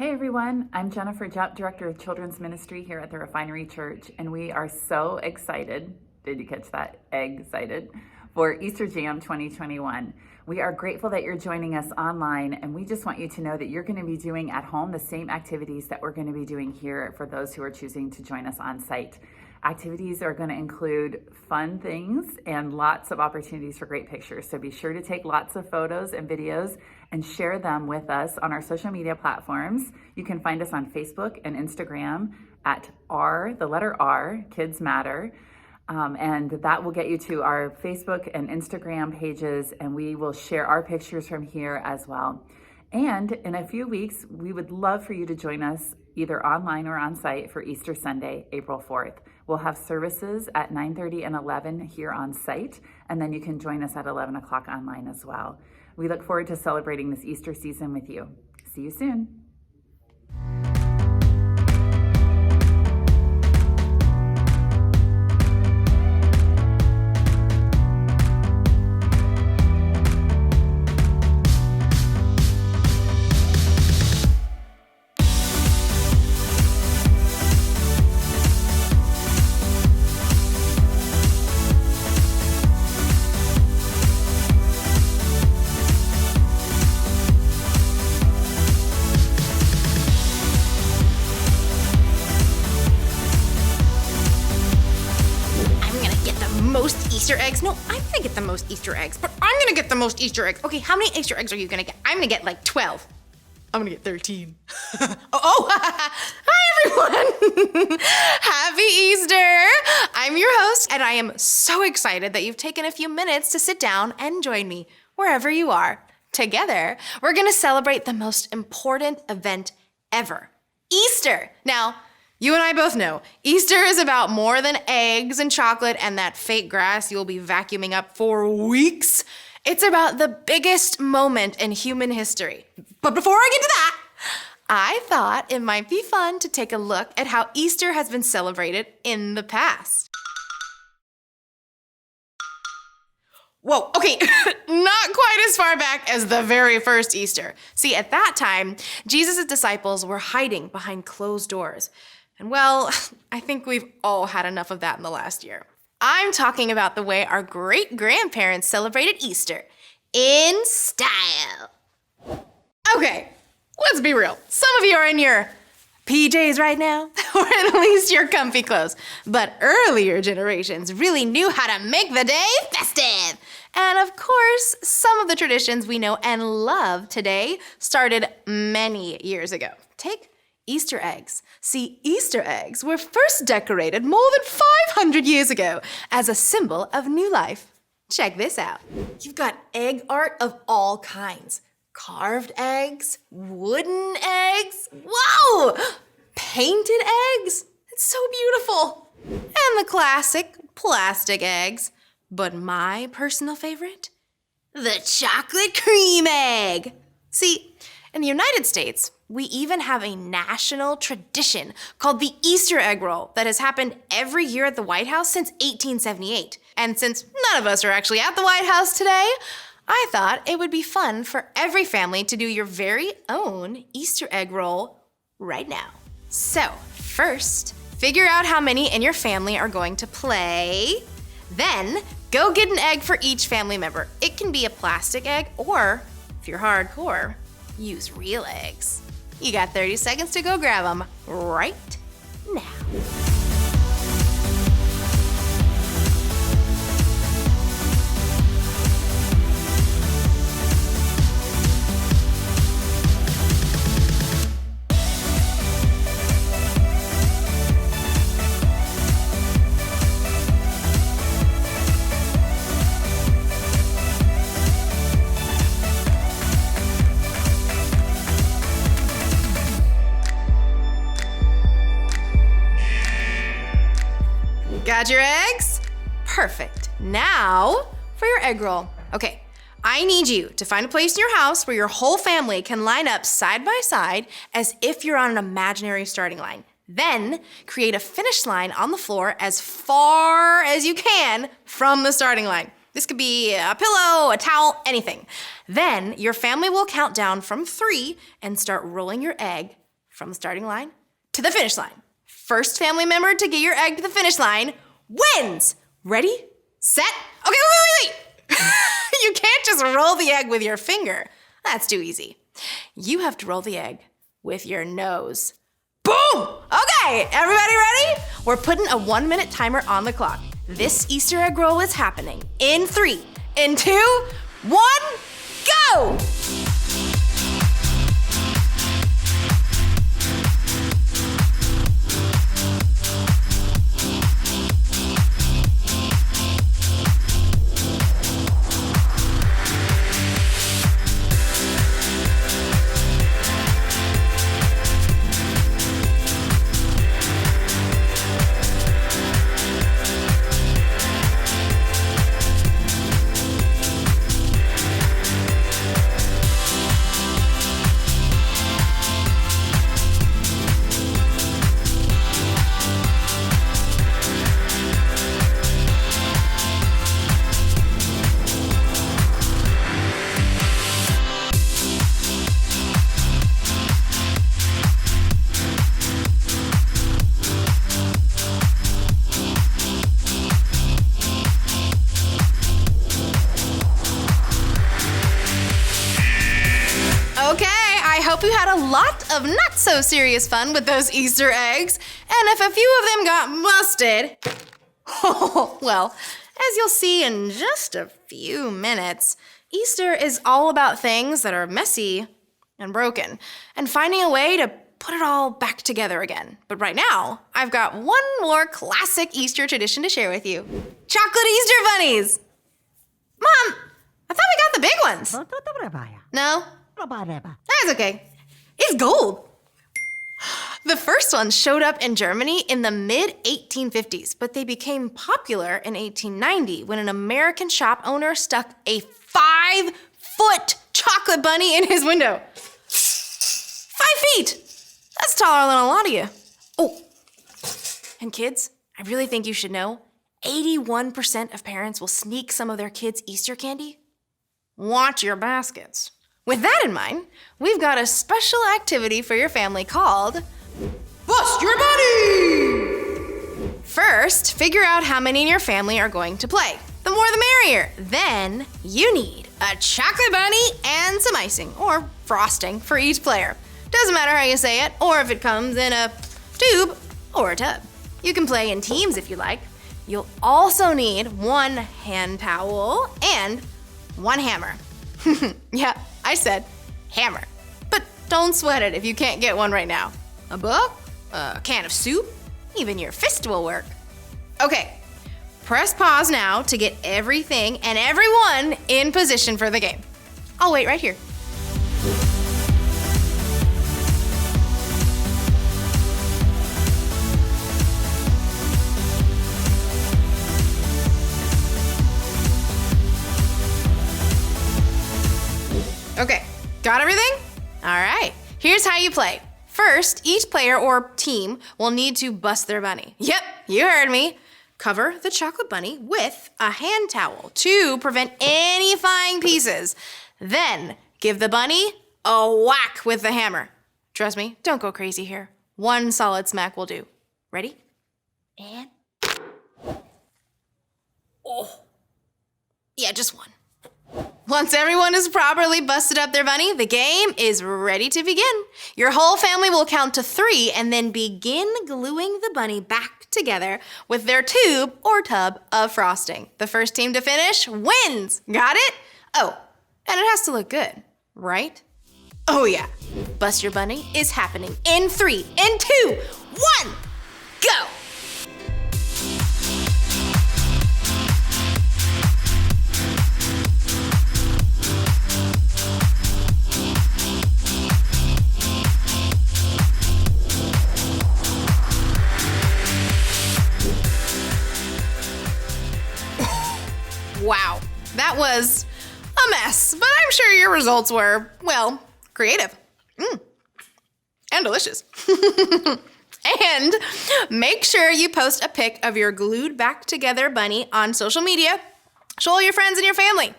Hey everyone, I'm Jennifer Jupp, Director of Children's Ministry here at the Refinery Church, and we are so excited, did you catch that? Excited, for Easter Jam 2021. We are grateful that you're joining us online, and we just want you to know that you're going to be doing at home the same activities that we're going to be doing here for those who are choosing to join us on site. Activities are going to include fun things and lots of opportunities for great pictures. So be sure to take lots of photos and videos and share them with us on our social media platforms. You can find us on Facebook and Instagram at the letter R, Kids Matter. And that will get you to our Facebook and Instagram pages, and we will share our pictures from here as well. And in a few weeks, we would love for you to join us either online or on site for Easter Sunday, April 4th. We'll have services at 9:30 and 11 here on site, and then you can join us at 11 o'clock online as well. We look forward to celebrating this Easter season with you. See you soon. Easter eggs? No, I'm gonna get the most Easter eggs, but I'm gonna get the most Easter eggs. Okay, how many Easter eggs are you gonna get? I'm gonna get like 12. I'm gonna get 13. Hi everyone! Happy Easter! I'm your host, and I am so excited that you've taken a few minutes to sit down and join me wherever you are. Together, we're gonna celebrate the most important event ever, Easter. Now, you and I both know Easter is about more than eggs and chocolate and that fake grass you'll be vacuuming up for weeks. It's about the biggest moment in human history. But before I get to that, I thought it might be fun to take a look at how Easter has been celebrated in the past. Whoa, okay, not quite as far back as the very first Easter. See, at that time, Jesus' disciples were hiding behind closed doors. And well, I think we've all had enough of that in the last year. I'm talking about the way our great-grandparents celebrated Easter in style. Okay, let's be real. Some of you are in your PJs right now, or at least your comfy clothes. But earlier generations really knew how to make the day festive. And of course, some of the traditions we know and love today started many years ago. Take Easter eggs. See, Easter eggs were first decorated more than 500 years ago as a symbol of new life. Check this out. You've got egg art of all kinds. Carved eggs, wooden eggs, whoa! Painted eggs, it's so beautiful. And the classic plastic eggs. But my personal favorite? The chocolate cream egg. See, in the United States, we even have a national tradition called the Easter egg roll that has happened every year at the White House since 1878. And since none of us are actually at the White House today, I thought it would be fun for every family to do your very own Easter egg roll right now. So, first, figure out how many in your family are going to play. Then, go get an egg for each family member. It can be a plastic egg, or, if you're hardcore, use real eggs. You got 30 seconds to go grab them right now. Got your eggs? Perfect. Now for your egg roll. Okay, I need you to find a place in your house where your whole family can line up side by side as if you're on an imaginary starting line. Then create a finish line on the floor as far as you can from the starting line. This could be a pillow, a towel, anything. Then your family will count down from 3 and start rolling your egg from the starting line to the finish line. First family member to get your egg to the finish line wins. Ready, set, okay, wait. You can't just roll the egg with your finger. That's too easy. You have to roll the egg with your nose. Boom! Okay, everybody ready? We're putting a 1-minute timer on the clock. This Easter egg roll is happening in 3, in 2, 1, go! I hope you had a lot of not so serious fun with those Easter eggs. And if a few of them got busted, well, as you'll see in just a few minutes, Easter is all about things that are messy and broken and finding a way to put it all back together again. But right now, I've got one more classic Easter tradition to share with you. Chocolate Easter bunnies! Mom, I thought we got the big ones. No? That's okay. It's gold. The first ones showed up in Germany in the mid-1850s, but they became popular in 1890 when an American shop owner stuck a 5-foot chocolate bunny in his window. 5 feet! That's taller than a lot of you. Oh, and kids, I really think you should know, 81% of parents will sneak some of their kids' Easter candy. Watch your baskets. With that in mind, we've got a special activity for your family called Bust Your Bunny! First, figure out how many in your family are going to play. The more the merrier. Then, you need a chocolate bunny and some icing, or frosting, for each player. Doesn't matter how you say it, or if it comes in a tube or a tub. You can play in teams if you like. You'll also need 1 hand towel and 1 hammer. Yeah, I said hammer. But don't sweat it if you can't get one right now. A book? A can of soup? Even your fist will work. Okay, press pause now to get everything and everyone in position for the game. I'll wait right here. Okay, got everything? All right, here's how you play. First, each player or team will need to bust their bunny. Yep, you heard me. Cover the chocolate bunny with a hand towel to prevent any flying pieces. Then, give the bunny a whack with the hammer. Trust me, don't go crazy here. 1 solid smack will do. Ready? And... oh. Yeah, just 1. Once everyone has properly busted up their bunny, the game is ready to begin. Your whole family will count to 3 and then begin gluing the bunny back together with their tube or tub of frosting. The first team to finish wins. Got it? Oh, and it has to look good, right? Oh yeah. Bust Your Bunny is happening in 3, in 2, 1, go! Wow, that was a mess, but I'm sure your results were, well, creative. And delicious. And make sure you post a pic of your glued back together bunny on social media. Show all your friends and your family.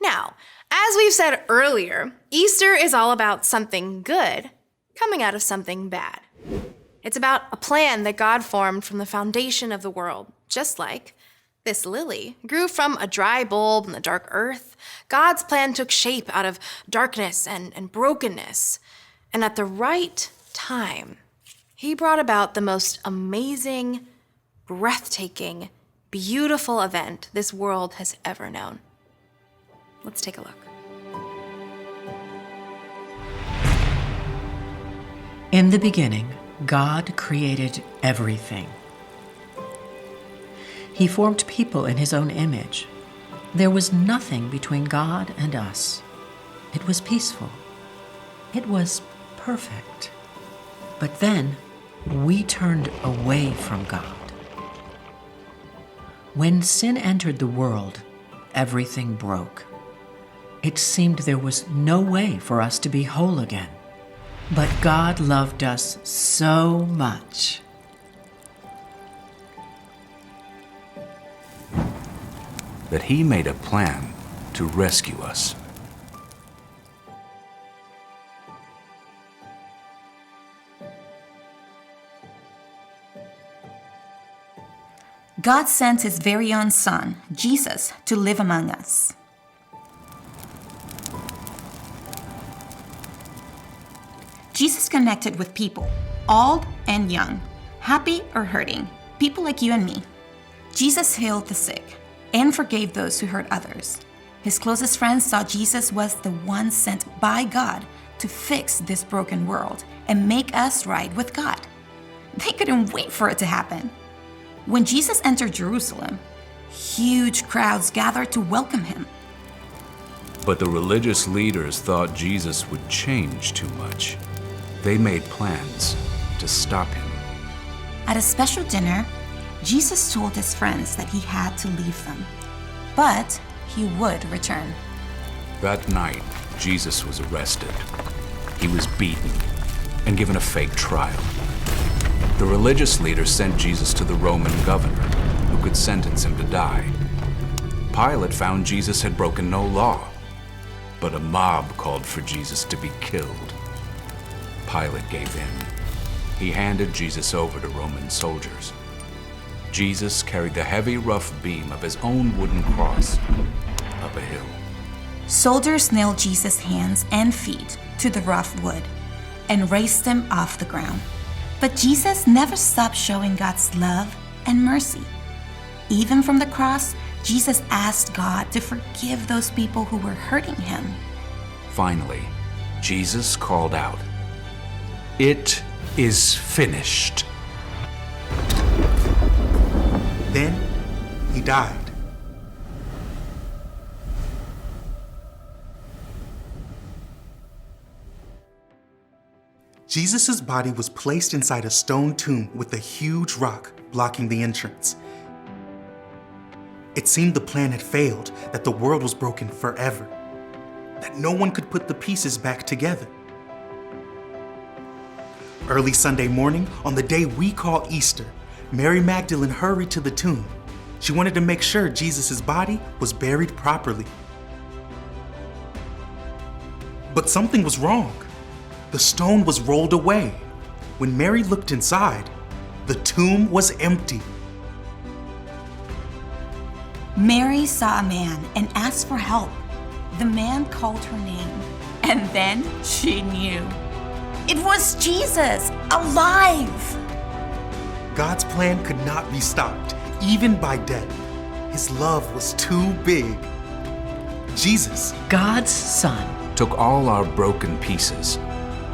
Now, as we've said earlier, Easter is all about something good coming out of something bad. It's about a plan that God formed from the foundation of the world, just like this lily grew from a dry bulb in the dark earth. God's plan took shape out of darkness and brokenness. And at the right time, he brought about the most amazing, breathtaking, beautiful event this world has ever known. Let's take a look. In the beginning, God created everything. He formed people in his own image. There was nothing between God and us. It was peaceful. It was perfect. But then we turned away from God. When sin entered the world, everything broke. It seemed there was no way for us to be whole again. But God loved us so much. That he made a plan to rescue us. God sent his very own son, Jesus, to live among us. Jesus connected with people, old and young, happy or hurting, people like you and me. Jesus healed the sick and forgave those who hurt others. His closest friends saw Jesus was the one sent by God to fix this broken world and make us right with God. They couldn't wait for it to happen. When Jesus entered Jerusalem, huge crowds gathered to welcome him. But the religious leaders thought Jesus would change too much. They made plans to stop him. At a special dinner, Jesus told his friends that he had to leave them, but he would return. That night, Jesus was arrested. He was beaten and given a fake trial. The religious leaders sent Jesus to the Roman governor, who could sentence him to die. Pilate found Jesus had broken no law, but a mob called for Jesus to be killed. Pilate gave in. He handed Jesus over to Roman soldiers. Jesus carried the heavy, rough beam of his own wooden cross up a hill. Soldiers nailed Jesus' hands and feet to the rough wood and raised him off the ground. But Jesus never stopped showing God's love and mercy. Even from the cross, Jesus asked God to forgive those people who were hurting him. Finally, Jesus called out, "It is finished." Then he died. Jesus' body was placed inside a stone tomb with a huge rock blocking the entrance. It seemed the plan had failed, that the world was broken forever, that no one could put the pieces back together. Early Sunday morning, on the day we call Easter, Mary Magdalene hurried to the tomb. She wanted to make sure Jesus' body was buried properly. But something was wrong. The stone was rolled away. When Mary looked inside, the tomb was empty. Mary saw a man and asked for help. The man called her name, and then she knew. It was Jesus, alive! God's plan could not be stopped, even by death. His love was too big. Jesus, God's Son, Took all our broken pieces.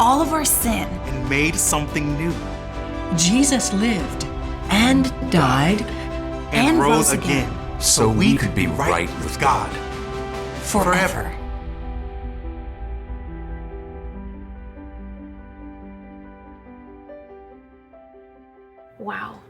All of our sin. and made something new, Jesus lived and died and rose again, again, so we could be right with God. forever. Wow.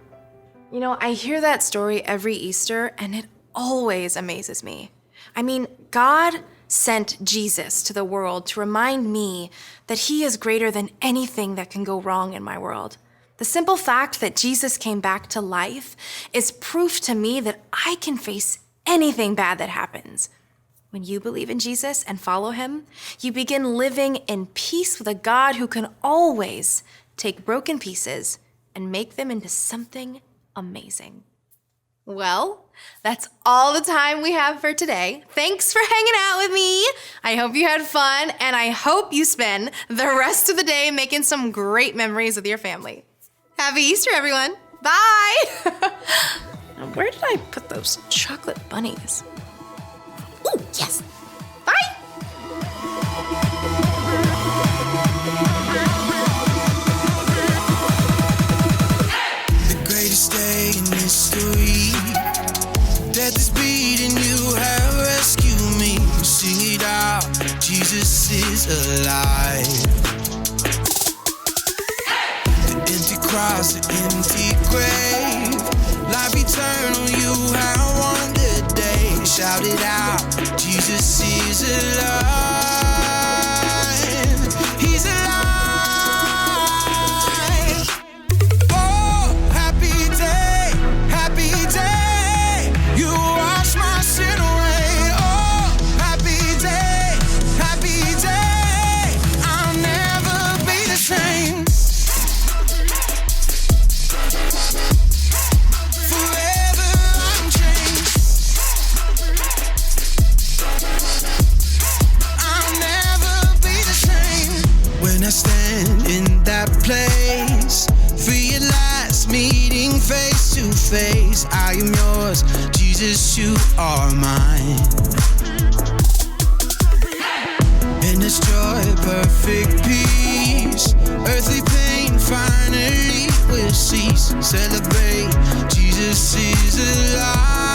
You know, I hear that story every Easter, and it always amazes me. I mean, God sent Jesus to the world to remind me that he is greater than anything that can go wrong in my world. The simple fact that Jesus came back to life is proof to me that I can face anything bad that happens. When you believe in Jesus and follow him, you begin living in peace with a God who can always take broken pieces and make them into something amazing. Well, that's all the time we have for today. Thanks for hanging out with me. I hope you had fun, and I hope you spend the rest of the day making some great memories with your family. Happy Easter, everyone. Bye. Now, where did I put those chocolate bunnies? Oh, yes. Bye. The greatest day in history. Death is beating, you have rescued me. Sing it out, Jesus is alive. The empty cross, the empty grave. Life eternal, you have won the day. Shout it out, Jesus is alive. He's alive. Oh, happy day, happy day. You wash my sin away. Oh, happy day, happy day. I'll never be the same. Forever I'm changed. I'll never be the same. When I stand in that place, realize meeting face to face. I am yours, Jesus, you are mine. In this joy, perfect peace, earthly pain finally will cease. Celebrate, Jesus is alive.